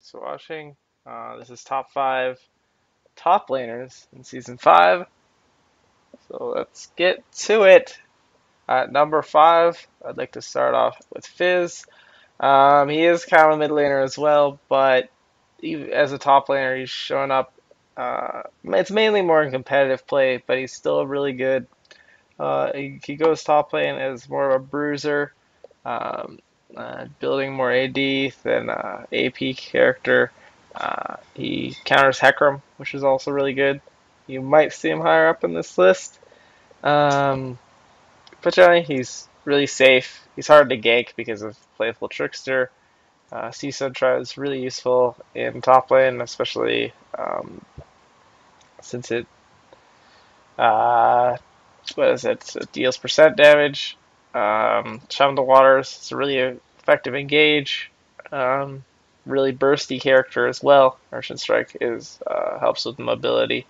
Thanks for watching. This is top 5 top laners in Season 5. So let's get to it. At number 5, I'd like to start off with Fizz. He is kind of a mid laner as well, but as a top laner, he's showing up. It's mainly more in competitive play, but he's still really good. He goes top lane as more of a bruiser, um, building more AD than AP character. He counters Hecarim, which is also really good. You might see him higher up in this list. Um, but generally, he's really safe. He's hard to gank because of Playful Trickster. Season is really useful in top lane, especially since it uh, what is it? It deals percent damage. Chum the Waters is a really effective engage. Um, really bursty character as well. Merchant Strike is helps with mobility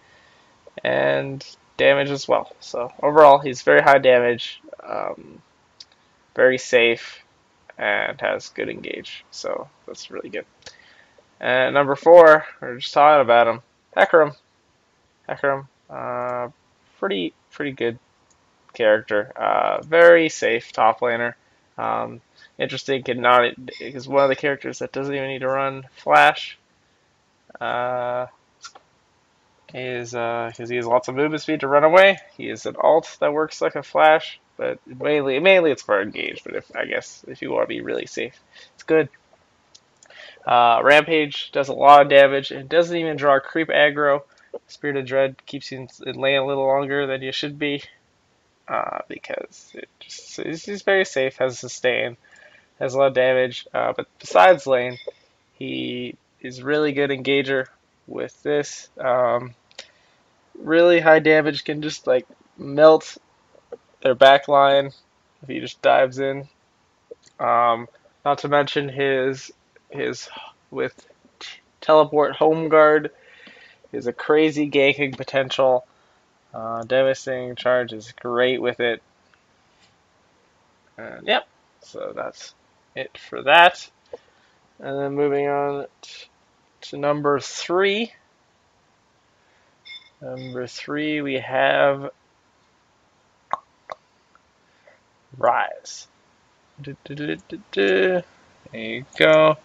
and damage as well. So overall, he's very high damage, very safe, and has good engage. So that's really good. And number 4, we're just talking about him, Hecarim. Hecarim, pretty good character. Very safe top laner. Um, Interesting, cannot is one of the characters that doesn't even need to run flash. Uh, because he has lots of movement speed to run away. He is an alt that works like a flash, but mainly it's for engage. But I guess if you want to be really safe, it's good. Rampage does a lot of damage and doesn't even draw creep aggro. Spirit of Dread keeps you in lane a little longer than you should be. Because he's very safe, has sustain, has a lot of damage. But besides lane, he is really good engager with this. Really high damage, can just like melt their back line if he just dives in. Not to mention his with teleport home guard is a crazy ganking potential. Devastating charge is great with it. And yep, so that's it for that. And then moving on to number 3. Number 3, we have Rise. There you go.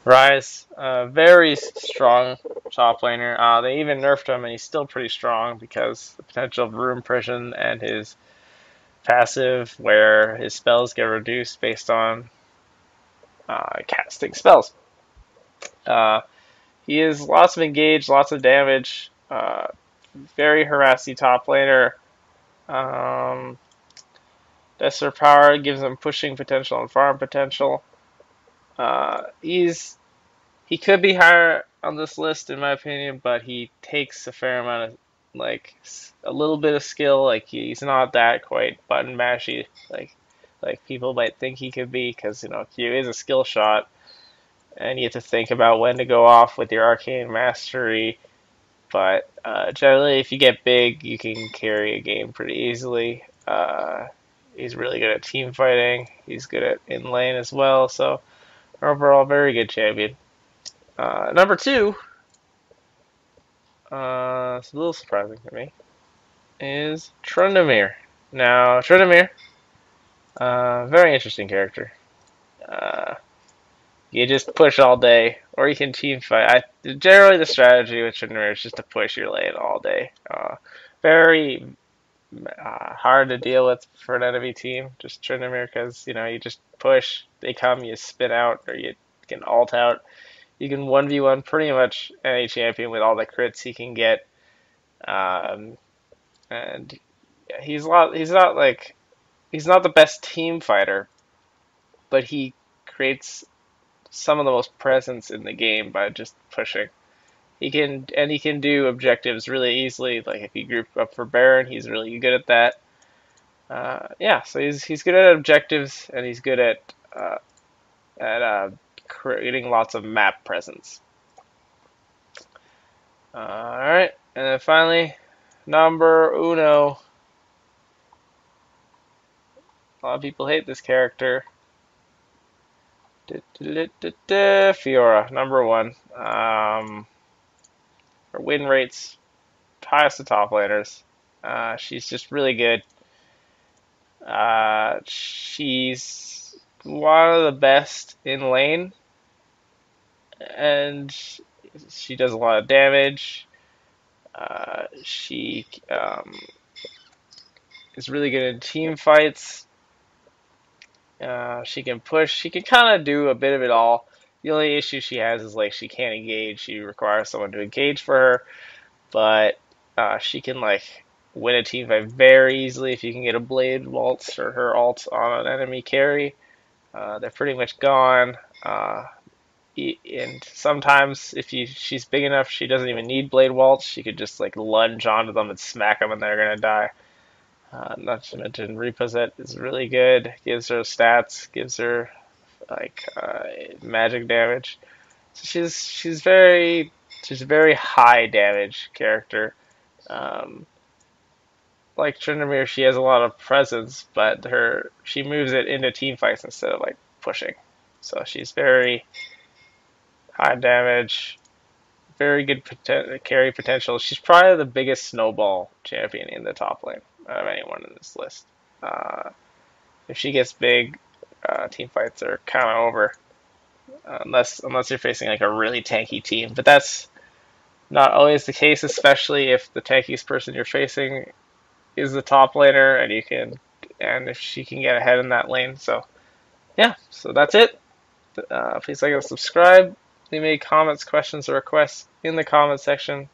Rise, very strong top laner. They even nerfed him, and he's still pretty strong because the potential of Room Prison and his passive, where his spells get reduced based on casting spells. Uh, he has lots of engage, lots of damage. Very harassy top laner. Um, Desert Power gives him pushing potential and farm potential. He could be higher on this list in my opinion, but he takes a fair amount of like a little bit of skill. Like he's not that quite button mashy like people might think he could be, because Q is a skill shot, and you have to think about when to go off with your arcane mastery. But generally, if you get big, you can carry a game pretty easily. He's really good at team fighting. He's good at in lane as well. So overall, very good champion. Number 2, it's a little surprising to me, is Tryndamere. Now, Tryndamere, very interesting character. Uh, you just push all day, or you can team fight. Generally, the strategy with Tryndamere is just to push your lane all day. Very hard to deal with for an enemy team, just Tryndamere, because you just push, they come, you spin out, or you can alt out. You can 1v1 pretty much any champion with all the crits he can get. Um, and he's not the best team fighter, but he creates some of the most presence in the game by just pushing. He can do objectives really easily. Like if you group up for Baron, he's really good at that. Yeah, so he's good at objectives, and he's good at creating lots of map presence. All right, and then finally, number uno. A lot of people hate this character. Fiora, number one. Her win rates highest of top laners. She's just really good. She's one of the best in lane, and she does a lot of damage. She is really good in team fights. She can push. She can kind of do a bit of it all. The only issue she has is like she can't engage. She requires someone to engage for her, but she can like win a team fight very easily if you can get a blade waltz or her ult on an enemy carry. They're pretty much gone. And sometimes if she's big enough, she doesn't even need blade waltz. She could just like lunge onto them and smack them, and they're gonna die. Not to mention Repossess is really good. Gives her stats. Gives her like magic damage. So she's a very high damage character. Um, like Tryndamere, she has a lot of presence, but she moves it into team fights instead of like pushing. So she's very high damage, very good carry potential. She's probably the biggest snowball champion in the top lane of anyone in this list. If she gets big, team fights are kind of over, unless you're facing like a really tanky team. But that's not always the case, especially if the tankiest person you're facing is the top laner, and if she can get ahead in that lane. So yeah, so that's it. Please like and subscribe. Leave any comments, questions, or requests in the comment section.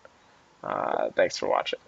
Thanks for watching.